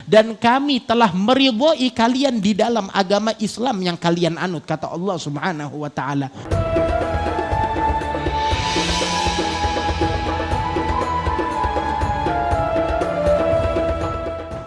dan kami telah meridhoi kalian di dalam agama Islam yang kalian anut, kata Allah Subhanahu wa taala.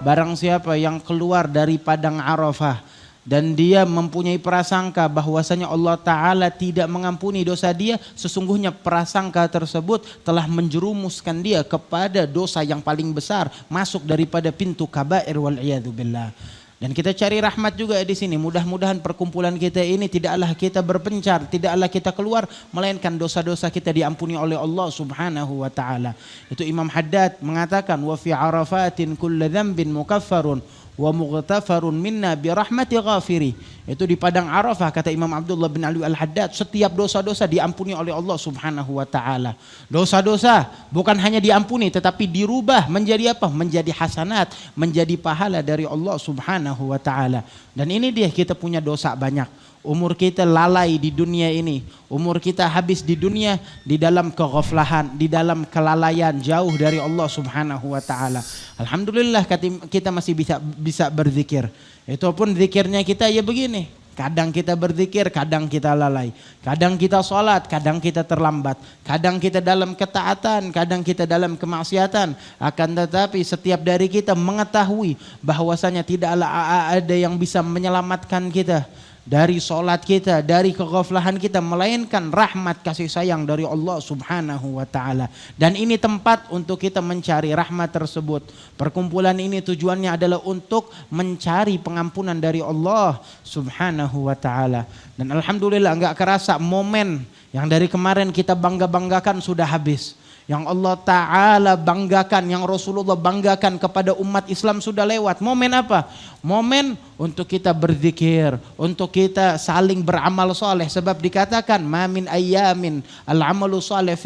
Barang siapa yang keluar dari padang Arafah dan dia mempunyai prasangka bahwasanya Allah Ta'ala tidak mengampuni dosa dia, sesungguhnya prasangka tersebut telah menjerumuskan dia kepada dosa yang paling besar, masuk daripada pintu kabair wal iyadu billah. Dan kita cari rahmat juga di sini. Mudah-mudahan perkumpulan kita ini tidaklah kita berpencar, tidaklah kita keluar, melainkan dosa-dosa kita diampuni oleh Allah Subhanahu wa taala. Itu Imam Haddad mengatakan, wa fi arafatin kullu dzambin mukaffarun wa mughtafarun minna bi rahmati ghafiri. Itu di padang Arafah, kata Imam Abdullah bin Ali Al-Haddad, setiap dosa-dosa diampuni oleh Allah Subhanahu wa taala. Dosa-dosa bukan hanya diampuni tetapi dirubah menjadi apa? Menjadi hasanat, menjadi pahala dari Allah Subhanahu wa taala. Dan ini dia, kita punya dosa banyak. Umur kita lalai di dunia ini, umur kita habis di dunia di dalam keghaflahan, di dalam kelalaian, jauh dari Allah Subhanahu wa taala. Alhamdulillah kita masih bisa berzikir. Itu pun zikirnya kita ya begini. Kadang kita berzikir, kadang kita lalai. Kadang kita sholat, kadang kita terlambat. Kadang kita dalam ketaatan, kadang kita dalam kemaksiatan. Akan tetapi setiap dari kita mengetahui bahwasanya tidaklah ada yang bisa menyelamatkan kita dari solat kita, dari keghaflahan kita, melainkan rahmat kasih sayang dari Allah Subhanahu wa taala. Dan ini tempat untuk kita mencari rahmat tersebut. Perkumpulan ini tujuannya adalah untuk mencari pengampunan dari Allah Subhanahu wa taala. Dan alhamdulillah enggak kerasa momen yang dari kemarin kita bangga-banggakan sudah habis. Yang Allah Ta'ala banggakan, yang Rasulullah banggakan kepada umat Islam sudah lewat. Momen apa? Momen untuk kita berzikir, untuk kita saling beramal soleh. Sebab dikatakan, ma min ayyamin al-amalu soleh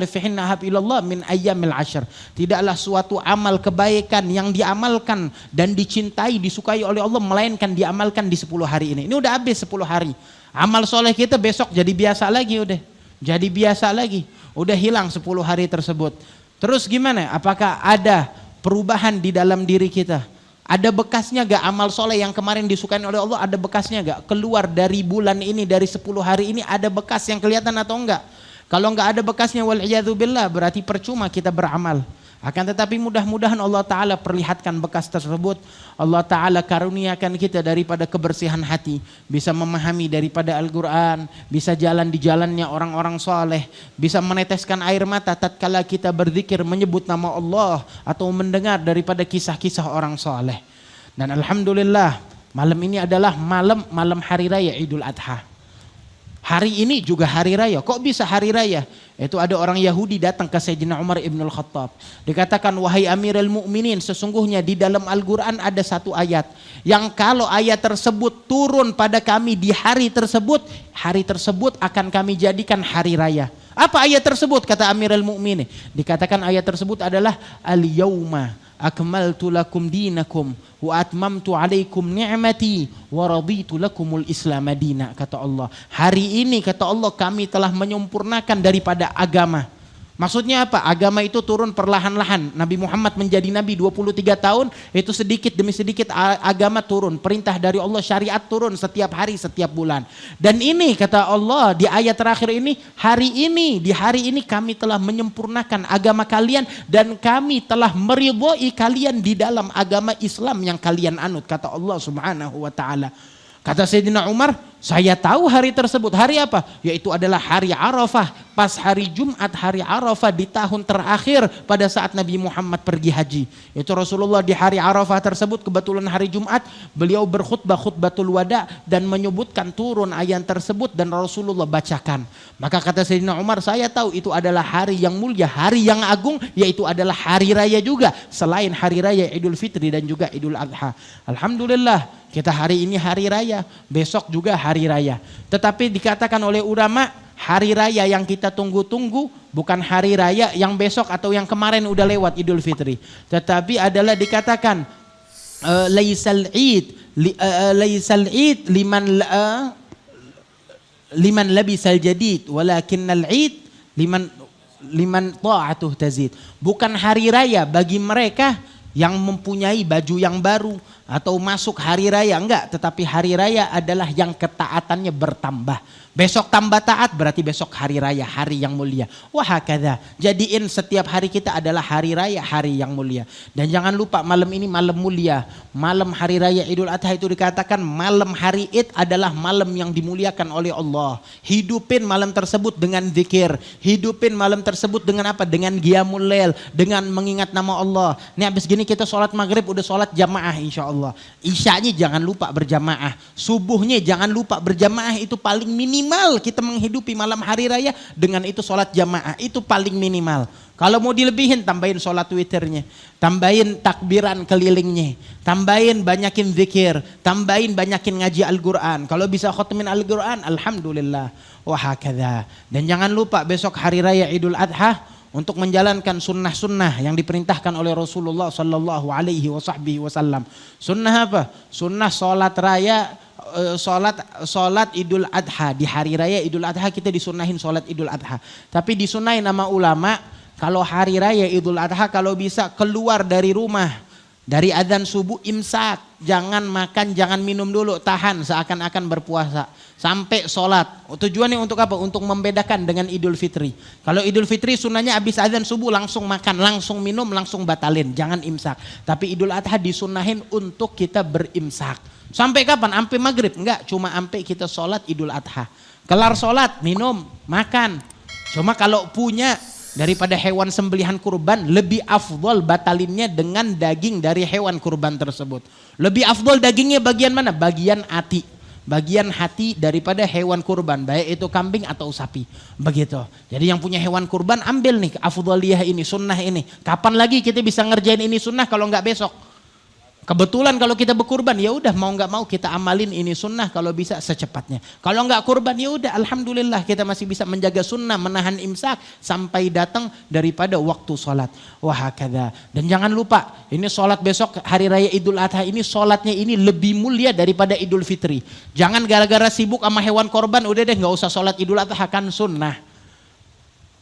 fihinna hab ilallah min ayyamil ashr. Tidaklah suatu amal kebaikan yang diamalkan dan dicintai, disukai oleh Allah, melainkan diamalkan di 10 hari ini. Ini udah habis 10 hari. Amal soleh kita besok jadi biasa lagi udah. Jadi biasa lagi, udah hilang 10 hari tersebut. Terus gimana? Apakah ada perubahan di dalam diri kita? Ada bekasnya gak amal soleh yang kemarin disukai oleh Allah? Ada bekasnya gak? Keluar dari bulan ini, dari 10 hari ini, ada bekas yang kelihatan atau enggak? Kalau enggak ada bekasnya, wal'iyadzubillah, berarti percuma kita beramal. Akan tetapi mudah-mudahan Allah Ta'ala perlihatkan bekas tersebut. Allah Ta'ala karuniakan kita daripada kebersihan hati, bisa memahami daripada Al-Quran, bisa jalan di jalannya orang-orang soleh, bisa meneteskan air mata tatkala kita berzikir menyebut nama Allah atau mendengar daripada kisah-kisah orang soleh. Dan alhamdulillah malam ini adalah malam hari raya Idul Adha. Hari ini juga hari raya. Kok bisa hari raya? Itu ada orang Yahudi datang ke Sayyidina Umar ibn al-Khattab. Dikatakan, wahai Amirul Mukminin, sesungguhnya di dalam Al-Quran ada satu ayat yang kalau ayat tersebut turun pada kami di hari tersebut akan kami jadikan hari raya. Apa ayat tersebut? Kata Amirul Mukminin. Dikatakan ayat tersebut adalah al-yauma akmaltu lakum dinakum wa atmamtu alaikum ni'mati wa raditu lakumul islam madina. Kata Allah, hari ini kata Allah kami telah menyempurnakan daripada agama. Maksudnya apa? Agama itu turun perlahan-lahan. Nabi Muhammad menjadi nabi 23 tahun, itu sedikit demi sedikit agama turun. Perintah dari Allah, syariat turun setiap hari, setiap bulan. Dan ini kata Allah di ayat terakhir ini, di hari ini kami telah menyempurnakan agama kalian dan kami telah meridhoi kalian di dalam agama Islam yang kalian anut, kata Allah Subhanahu wa taala. Kata Sayyidina Umar, saya tahu hari tersebut. Hari apa? Yaitu adalah hari Arafah. Pas hari Jumat, hari Arafah di tahun terakhir pada saat Nabi Muhammad pergi haji. Itu Rasulullah di hari Arafah tersebut, kebetulan hari Jumat, beliau berkhutbah khutbatul wada dan menyebutkan turun ayat tersebut dan Rasulullah bacakan. Maka kata Sayyidina Umar, saya tahu itu adalah hari yang mulia, hari yang agung, yaitu adalah hari raya juga. Selain hari raya Idul Fitri dan juga Idul Adha. Alhamdulillah, kita hari ini hari raya, besok juga hari raya. Tetapi dikatakan oleh ulama, hari raya yang kita tunggu-tunggu bukan hari raya yang besok atau yang kemarin udah lewat Idul Fitri. Tetapi adalah dikatakan laisal id liman labisal jadid walakinnal id liman ta'atuh tazid. Bukan hari raya bagi mereka yang mempunyai baju yang baru atau masuk hari raya, enggak, tetapi hari raya adalah yang ketaatannya bertambah. Besok tambah taat berarti besok hari raya, hari yang mulia. Wahakadha. Jadiin setiap hari kita adalah hari raya, hari yang mulia. Dan jangan lupa malam ini malam mulia. Malam hari raya Idul Adha itu dikatakan malam hari Id adalah malam yang dimuliakan oleh Allah. Hidupin malam tersebut dengan zikir. Hidupin malam tersebut dengan apa? Dengan qiyamul lail, dengan mengingat nama Allah. Ini habis gini kita sholat maghrib udah sholat jamaah insya Allah. Isyanya jangan lupa berjamaah. Subuhnya jangan lupa berjamaah, itu paling minimal kita menghidupi malam hari raya dengan itu sholat jamaah, itu paling minimal. Kalau mau dilebihin tambahin sholat witirnya, tambahin takbiran kelilingnya, tambahin banyakin zikir, tambahin banyakin ngaji Al-Quran. Kalau bisa khotmin Al-Quran alhamdulillah. Wahakadha. Dan jangan lupa besok hari raya Idul Adha untuk menjalankan sunnah-sunnah yang diperintahkan oleh Rasulullah sallallahu alaihi wasallam. Sunnah apa? Sunnah sholat raya, sholat Idul Adha. Di hari raya Idul Adha kita disunahin sholat Idul Adha. Tapi disunahin nama ulama, kalau hari raya Idul Adha kalau bisa keluar dari rumah, dari adzan subuh imsak, jangan makan, jangan minum dulu, tahan seakan-akan berpuasa sampai sholat. Tujuannya untuk apa? Untuk membedakan dengan Idul Fitri. Kalau Idul Fitri sunnahnya habis adzan subuh langsung makan, langsung minum, langsung batalin, jangan imsak. Tapi Idul Adha disunahin untuk kita berimsak. Sampai kapan? Sampai maghrib? Enggak, cuma sampai kita sholat Idul Adha. Kelar sholat, minum, makan. Cuma kalau punya daripada hewan sembelihan kurban, lebih afdol batalinnya dengan daging dari hewan kurban tersebut. Lebih afdol dagingnya bagian mana? Bagian hati. Bagian hati daripada hewan kurban, baik itu kambing atau sapi. Begitu. Jadi yang punya hewan kurban ambil nih afdoliyah ini, sunnah ini. Kapan lagi kita bisa ngerjain ini sunnah kalau nggak besok? Kebetulan kalau kita berkurban ya udah mau nggak mau kita amalin ini sunnah kalau bisa secepatnya. Kalau nggak kurban ya udah alhamdulillah kita masih bisa menjaga sunnah, menahan imsak sampai datang daripada waktu sholat. Wahakadha. Dan jangan lupa ini sholat besok hari raya Idul Adha ini sholatnya ini lebih mulia daripada Idul Fitri. Jangan gara-gara sibuk sama hewan korban udah deh nggak usah sholat Idul Adha, kan sunnah.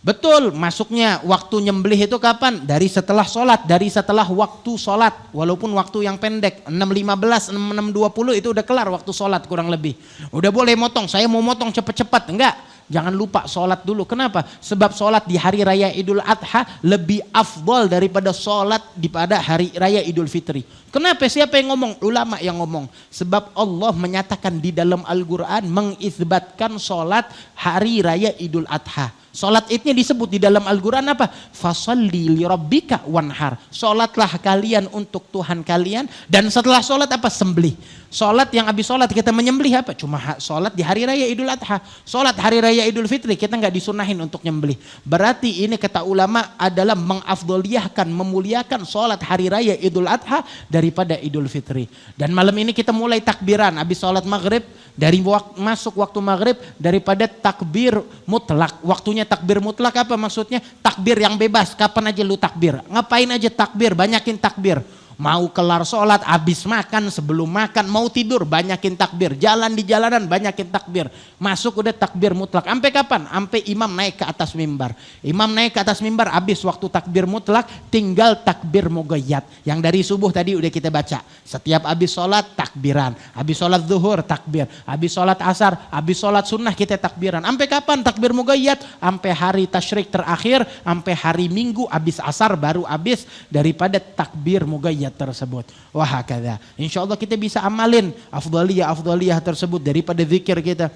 Betul, masuknya waktu nyembelih itu kapan? Dari setelah sholat, dari setelah waktu sholat. Walaupun waktu yang pendek, 6.15, 6.20 itu udah kelar waktu sholat kurang lebih. Udah boleh motong, saya mau motong cepet-cepet. Enggak, jangan lupa sholat dulu. Kenapa? Sebab sholat di hari raya Idul Adha lebih afdol daripada sholat pada hari raya Idul Fitri. Kenapa? Siapa yang ngomong? Ulama yang ngomong. Sebab Allah menyatakan di dalam Al-Quran mengisbatkan sholat hari raya Idul Adha. Sholat idnya disebut di dalam Al-Quran apa? Fasalli li rabbika wanhar. Sholatlah kalian untuk Tuhan kalian. Dan setelah sholat apa? Sembelih. Sholat yang habis sholat kita menyembelih apa? Cuma sholat di hari raya Idul Adha. Sholat hari raya Idul Fitri kita nggak disunahin untuk nyembelih. Berarti ini kata ulama adalah mengafdoliyahkan, memuliakan sholat hari raya Idul Adha daripada Idul Fitri. Dan malam ini kita mulai takbiran. Habis sholat maghrib, dari masuk waktu maghrib daripada takbir mutlak. Waktunya takbir mutlak apa maksudnya? Takbir yang bebas, kapan aja lu takbir. Ngapain aja takbir, banyakin takbir. Mau kelar sholat, habis makan, sebelum makan, mau tidur, banyakin takbir. Jalan di jalanan, banyakin takbir. Masuk udah takbir mutlak. Sampai kapan? Sampai imam naik ke atas mimbar. Imam naik ke atas mimbar, habis waktu takbir mutlak, tinggal takbir mugayyad. Yang dari subuh tadi udah kita baca. Setiap habis sholat, takbiran. Habis sholat zuhur, takbir. Habis sholat asar, habis sholat sunnah kita takbiran. Sampai kapan takbir mugayyad? Sampai hari tasyrik terakhir, sampai hari minggu, habis asar baru habis daripada takbir mugayyad tersebut. Wahakadha. Insya Allah kita bisa amalin afdaliyah tersebut daripada zikir kita,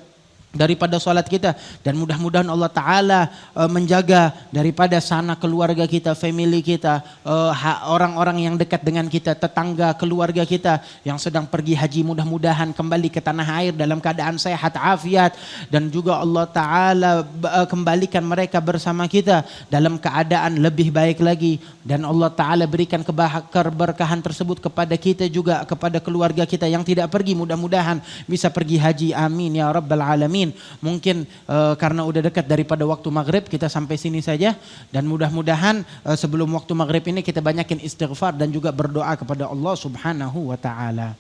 daripada sholat kita, dan mudah-mudahan Allah Ta'ala menjaga daripada sana keluarga kita, family kita, orang-orang yang dekat dengan kita, tetangga keluarga kita yang sedang pergi haji, mudah-mudahan kembali ke tanah air dalam keadaan sehat, afiat, dan juga Allah Ta'ala kembalikan mereka bersama kita dalam keadaan lebih baik lagi, dan Allah Ta'ala berikan keberkahan tersebut kepada kita juga, kepada keluarga kita yang tidak pergi, mudah-mudahan bisa pergi haji, amin ya rabbal alamin. Mungkin karena udah dekat daripada waktu maghrib kita sampai sini saja, dan mudah-mudahan sebelum waktu maghrib ini kita banyakin istighfar dan juga berdoa kepada Allah Subhanahu wa ta'ala.